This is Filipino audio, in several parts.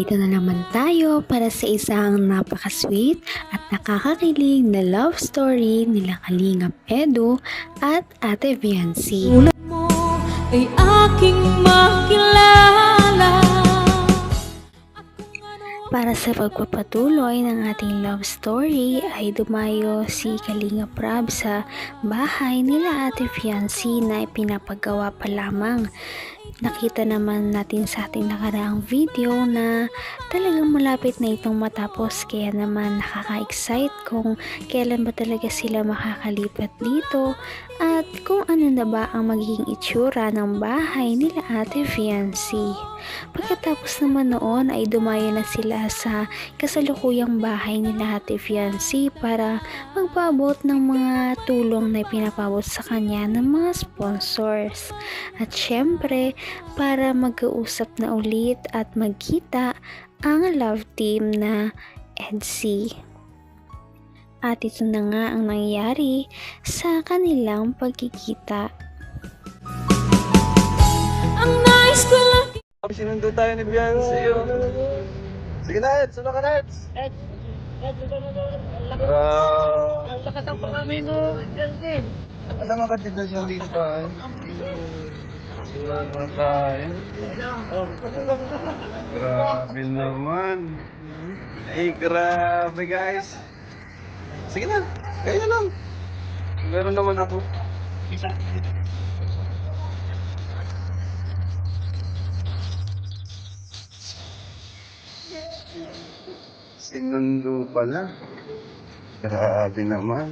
Narito na naman tayo para sa isang napaka-sweet at nakakakilig na love story nila Kalingap Edu at Ate Viancy. Tulad mo ay aking makilala. Para sa pagpapatuloy ng ating love story ay dumayo si Kalingap Rab sa bahay nila Ate Viancy na ipinapagawa pa lamang. Nakita naman natin sa ating nakaraang video na talagang malapit na itong matapos, kaya naman nakaka-excite kung kailan ba talaga sila makakalipat dito at kung ano na ba ang magiging itsura ng bahay nila Ate Viancy. Pagkatapos naman noon ay dumayo na sila sa kasalukuyang bahay nila Ate Viancy para magpaabot ng mga tulong na pinapabot sa kanya ng mga sponsors. At syempre, para mag-uusap na ulit at magkita ang love team na EDSI. At ito na nga ang nangyari sa kanilang pagkikita. Ang nais ko lang. Sinundo tayo ni Beyonce. Sige na, Eds. Ano ka na, Eds? Ang lakas ang pangami mo, Justin. Alam mo ka dito siya dito pa. Sila tayo. Grabe naman. Ay, grabe guys. Sige na, kaya na lang. Meron naman ako. Sinundo pala. Grabe naman.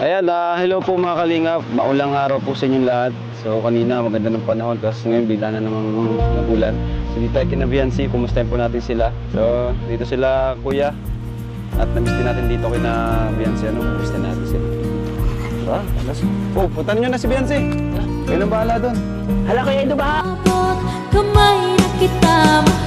Ayan, hello po mga kalingap. Maulang araw po sa inyong lahat. So kanina maganda ng panahon kasi ngayon bigla na namang nagulan. So dito ay kina Viancy, kumustahin po natin sila. So dito sila kuya. At namiss din natin dito kina Viancy, kumustahin natin sila. Puntahan nyo na si Viancy. Kayo nang bahala doon. Hala kayo, ito ba? Abot kamay na kita mahal.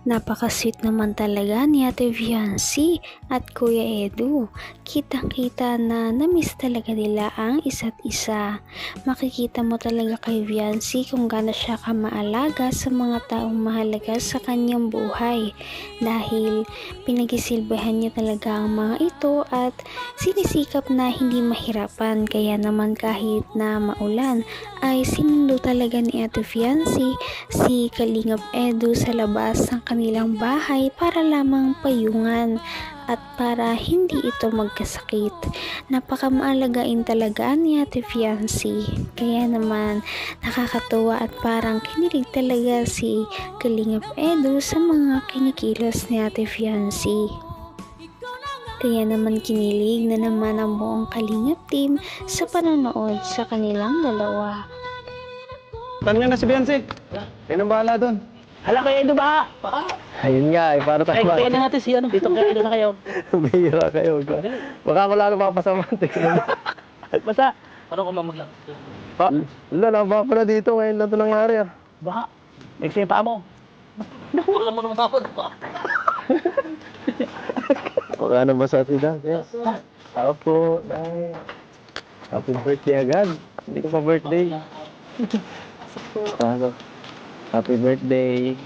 Napaka-sweet naman talaga ni Ate Viancy at Kuya Edu. Kitang-kita na na-miss talaga nila ang isa't isa. Makikita mo talaga kay Viancy kung gaano siya kamaalaga sa mga taong mahalaga sa kanyang buhay. Dahil pinagisilbihan niya talaga ang mga ito at sinisikap na hindi mahirapan. Kaya naman kahit na maulan ay sinundo talaga ni Ate Viancy si Kalingap Edu sa labas ng kanilang bahay para lamang payungan at para hindi ito magkasakit. Napakamaalagaan talaga ni Ate Viancy. Kaya naman nakakatuwa at parang kinilig talaga si Kalingap Edu sa mga kinikilos ni Ate Viancy. Kaya naman kinilig na naman ang buong Kalingap team sa panonood sa kanilang dalawa. Puntahan nyo na si Viancy. Kayo nang bahala doon. Hala kayo, ito ba? Ayun nga, para tayo Kaya na natin si dito kayo na kayo. Bihira kayo. Baka ako lalo mapasama. Basta, parang kumamaglang. Wala lang ba pala dito ngayon lang ito nangyari ah. Baka, next time pa mo. Nakuha mo naman tapon. Baka ano ba sa atin dahil? Opo, dahil. Happy birthday agad. Hindi ko pa birthday. Happy birthday.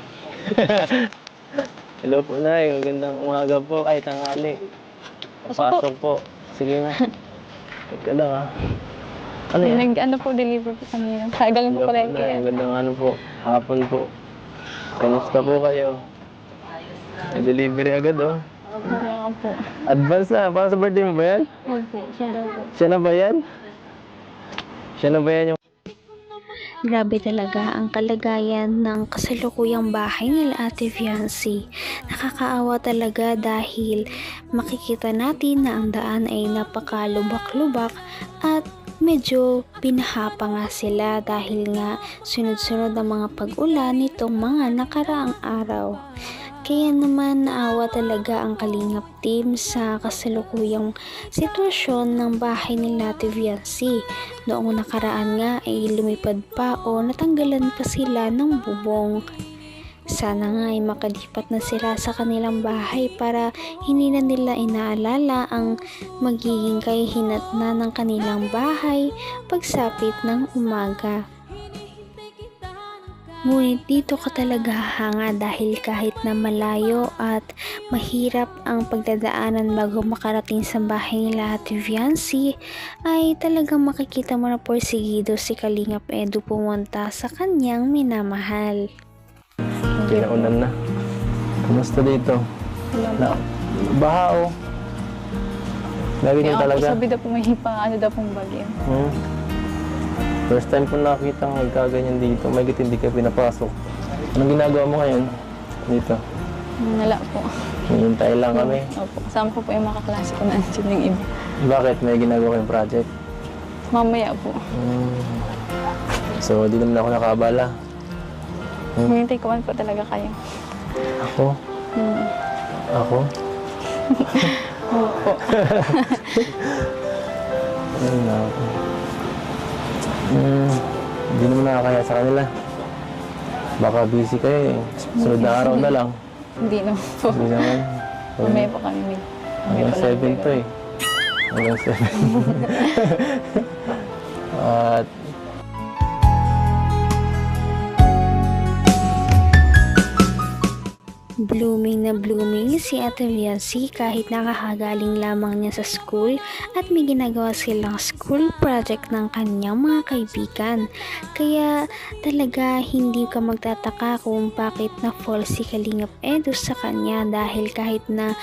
Hello po, Nay. Magandang umaga po. Ay, tanghali. Pasok po. Sige na. Teka lang ah. Ano yan? Nag-ano po, deliver po kami. Galing po pala Nay, magandang ano po. Hapon po. Kamusta po kayo? Delivery agad oh. Kaya po. Advance na. Para sa birthday mo ba yan? Huwag po, siya daw po. Siya na ba yan? Siya na ba yan yung... Grabe talaga ang kalagayan ng kasalukuyang bahay nila Ate Viancy. Nakakaawa talaga dahil makikita natin na ang daan ay napakalubak-lubak at medyo pinahapa nga sila dahil nga sunod-sunod ang mga pag-ulan nitong mga nakaraang araw. Kaya naman naawa talaga ang Kalingap team sa kasalukuyang sitwasyon ng bahay nila Ate Viancy. Noong nakaraan nga ay lumipad pa o natanggalan pa sila ng bubong. Sana nga ay makalipat na sila sa kanilang bahay para hindi na nila inaalala ang magiging kahihinatnan ng kanilang bahay pagsapit ng umaga. Ngunit dito ka talaga hahanga dahil kahit na malayo at mahirap ang pagdadaanan bago makarating sa bahay nila Ate Viancy, ay talagang makikita mo na porsigido si Kalingap Edu pumunta sa kanyang minamahal. Pinaunan na. Kumusta dito? Na, baha, oh. Lagi niyo talaga. Sabi daw po may ano daw pong bagyo. First time ko nakita ng magkaganyan dito. May hindi ka pinapasok. Anong ginagawa mo ngayon? Dito? Wala po. Hinihintay lang kami. Opo, kasama ko po yung mga kaklase ko na andyan yung iba. Bakit? May ginagawa kayong project? Mamaya po. So, di naman ako nakabala. Hinihintay ko man po talaga kayo. Ako? Ako? Opo. Ay, naku. Hindi naman nakakaya sa kanila. Baka busy kayo eh. Sunod na araw na lang. Hindi naman po. Hindi naman. Mamaya po kami. Hanggang 7 to eh. Hanggang 7. At Blooming na blooming si Ate Viancy kahit nakakagaling lamang niya sa school at may ginagawa silang school project ng kanyang mga kaibigan. Kaya talaga hindi ka magtataka kung bakit na-fall si Kalingap Edu sa kanya dahil kahit na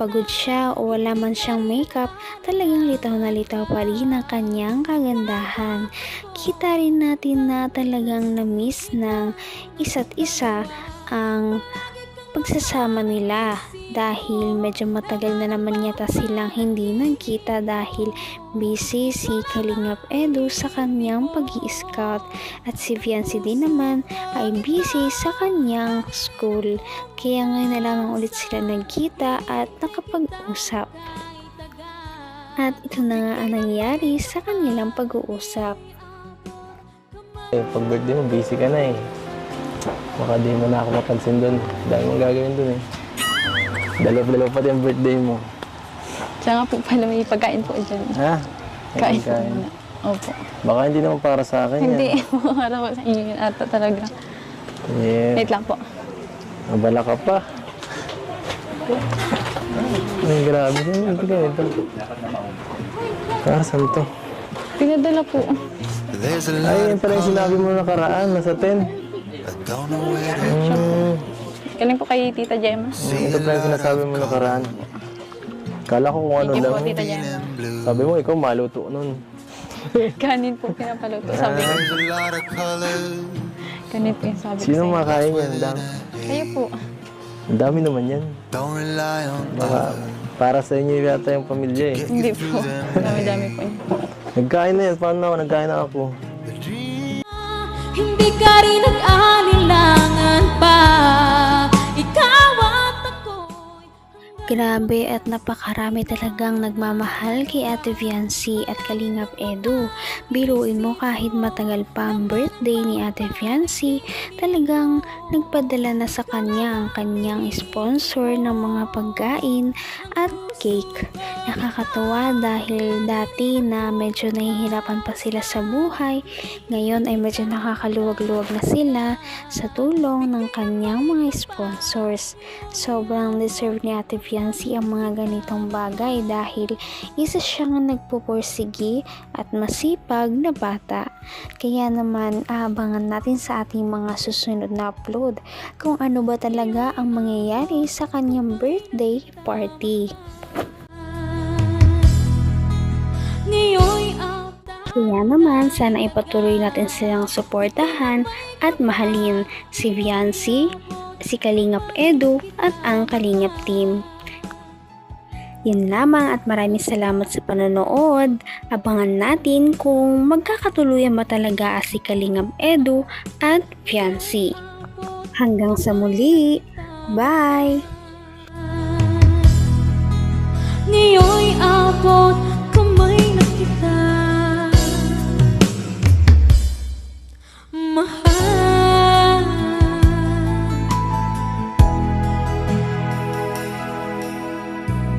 pagod siya o wala man siyang makeup, talagang litaw na litaw pa rin ang kanyang kagandahan. Kita rin natin na talagang na-miss ng isa't isa ang pagsasama nila dahil medyo matagal na naman yata silang hindi nagkita dahil busy si Kalingap Edu sa kanyang pag-i-scout at si Viancy din naman ay busy sa kanyang school, kaya ngayon na lamang ulit sila nagkita at nakapag-usap. At ito na nga ang nangyari sa kanilang pag-uusap. pag birthday mo, busy ka na eh. Baka di mo na ako mapansin doon. Dahil mong gagawin doon eh. Dalaw-dalaw pati ang birthday mo. Siya nga po pala may pagkain po dyan. Ha? Kain po muna. Opo. Baka hindi naman para sa akin Hindi. yan. Para po sa inyo yun ata talaga. Yeah. Wait lang po. Mabala ka pa. Ay, grabe. Hindi ka ito. Para saan to? Pinadala po. Ay, yan pala yung sinabi mo nakaraan. Nasa 10. Galing po kay Tita Gemma. Ito pala yung sinasabi mo nakaraan. Kala ko kung ano Thank you lang. po, Tita Gemma. Sabi mo, ikaw maluto nun. Kanin po pinapaluto. Sabi ko. Kanin po yung sabi ko Sino sa'yo. makain yan? Dami. Kayo po. Ang dami naman yan. Baka para sa inyo yata yung pamilya eh. Hindi po. Dami-dami po yun. Nagkain na yan. Paano ako? Nagkain na ako. Hindi ka rin nag-alilangan pa. Ikaw at ako'y Grabe at napakarami talagang nagmamahal kay Ate Viancy at Kalingap Edu. Biruin mo kahit matagal pa ang birthday ni Ate Viancy, talagang nagpadala na sa kanya ang kanyang sponsor ng mga pagkain at cake. Nakakatawa dahil dati na medyo nahihirapan pa sila sa buhay, ngayon ay medyo nakakaluwag-luwag na sila sa tulong ng kanyang mga sponsors. Sobrang deserve ni Ate Viancy ang mga ganitong bagay dahil isa siyang nagpupursigi at masipag na bata. Kaya naman aabangan natin sa ating mga susunod na upload kung ano ba talaga ang mangyayari sa kanyang birthday party. Kaya naman, sana ipatuloy natin silang suportahan at mahalin si Viancy, si Kalingap Edu at ang Kalingap team. Yan lamang at maraming salamat sa panonood. Abangan natin kung magkakatuluyan ba talaga si Kalingap Edu at Viancy. Hanggang sa muli. Bye! ngayon'y abot